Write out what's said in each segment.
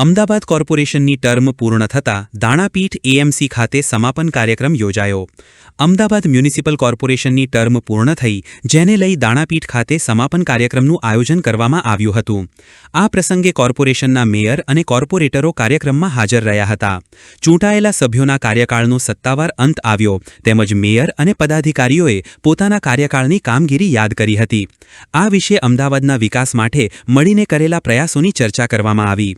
અમદાવાદ કોર્પોરેશનની ટર્મ પૂર્ણ થતાં દાણાપીઠ એએમસી ખાતે સમાપન કાર્યક્રમ યોજાયો। અમદાવાદ મ્યુનિસિપલ કોર્પોરેશનની ટર્મ પૂર્ણ થઈ, જેને લઈ દાણાપીઠ ખાતે સમાપન કાર્યક્રમનું આયોજન કરવામાં આવ્યું હતું। આ પ્રસંગે કોર્પોરેશનના મેયર અને કોર્પોરેટરો કાર્યક્રમમાં હાજર રહ્યા હતા। ચૂંટાયેલા સભ્યોના કાર્યકાળનો સત્તાવાર અંત આવ્યો, તેમજ મેયર અને પદાધિકારીઓએ પોતાના કાર્યકાળની કામગીરી યાદ કરી હતી। આ વિશે અમદાવાદના વિકાસ માટે મળીને કરેલા પ્રયાસોની ચર્ચા કરવામાં આવી।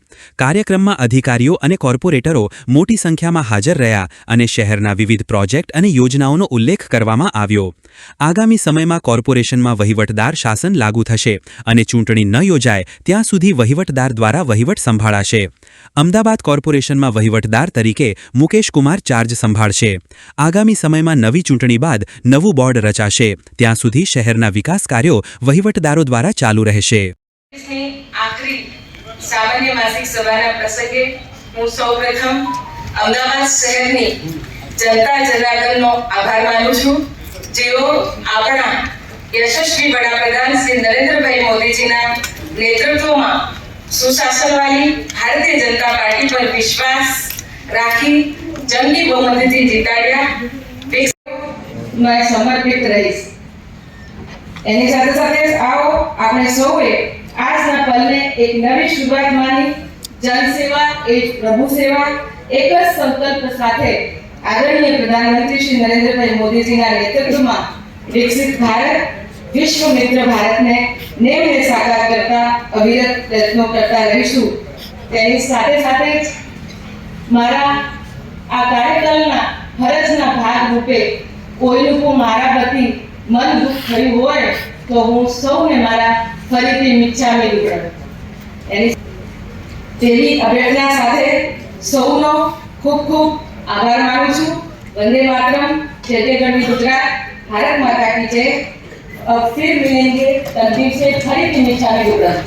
કાર્યક્રમમાં અધિકારીઓ અને કોર્પોરેટરો મોટી સંખ્યામાં હાજર રહ્યા અને શહેરના વિવિધ પ્રોજેક્ટ અને યોજનાઓનો ઉલ્લેખ કરવામાં આવ્યો। આગામી સમયમાં કોર્પોરેશનમાં વહીવટદાર શાસન લાગુ થશે અને ચૂંટણી ન યોજાય ત્યાં સુધી વહીવટદાર દ્વારા વહીવટ સંભાળાશે। અમદાવાદ કોર્પોરેશનમાં વહીવટદાર તરીકે મુકેશ કુમાર ચાર્જ સંભાળશે। આગામી સમયમાં નવી ચૂંટણી બાદ નવું બોર્ડ રચાશે, ત્યાં સુધી શહેરના વિકાસ કાર્યો વહીવટદારો દ્વારા ચાલુ રહેશે। सामान्य मासिक सभा प्रसंगे हूँ सौप्रथम अमदावाद शहरनी जनता जनार्दनનો आभार मानु छूं, जेओ आपणा यशस्वी वडाप्रधान श्री नरेंद्रभाई मोदीजीना नेतृत्वમાં सुशासनवाળી भारतीय जनता पार्टी पर विश्वास राखी जंगी बहुमतीથી જીતાડ્યા। मैं समर्पित रहीश। એની સાથે સાથે આવો આપણે સૌએ આજના પલને એક નવી શુરુઆત માની જનસેવા એ પ્રભુ સેવા એક જ સંકલ્પ સાથે આદરણીય પ્રધાનમંત્રી શ્રી નરેન્દ્રભાઈ મોદીજીના નેતૃત્વમાં વિકસિત ભારત વિશ્વ મિત્ર ભારતને નેમને સાકાર કરતા અવિરત પ્રયત્નો કરતા રહીશું। તેની સાથે સાથે જ મારા આ કાર્યક્રમના ફરજના ભાગ રૂપે કોઈનું મારા પ્રતિ મન દુઃખ થયું હોય તો હું સૌને મારા ફરીથી મિચ્છામી દુક્કડમ તેવી અભ્યર્થના સાથે સૌનો ખૂબ ખૂબ આભાર માનું છું। વંદે માતરમ, જય જય ગરવી ગુજરાત, ભારત માતા કી જય। अब फिर मिलेंगे, तब से फरीથી મિચ્છામી દુક્કડમ।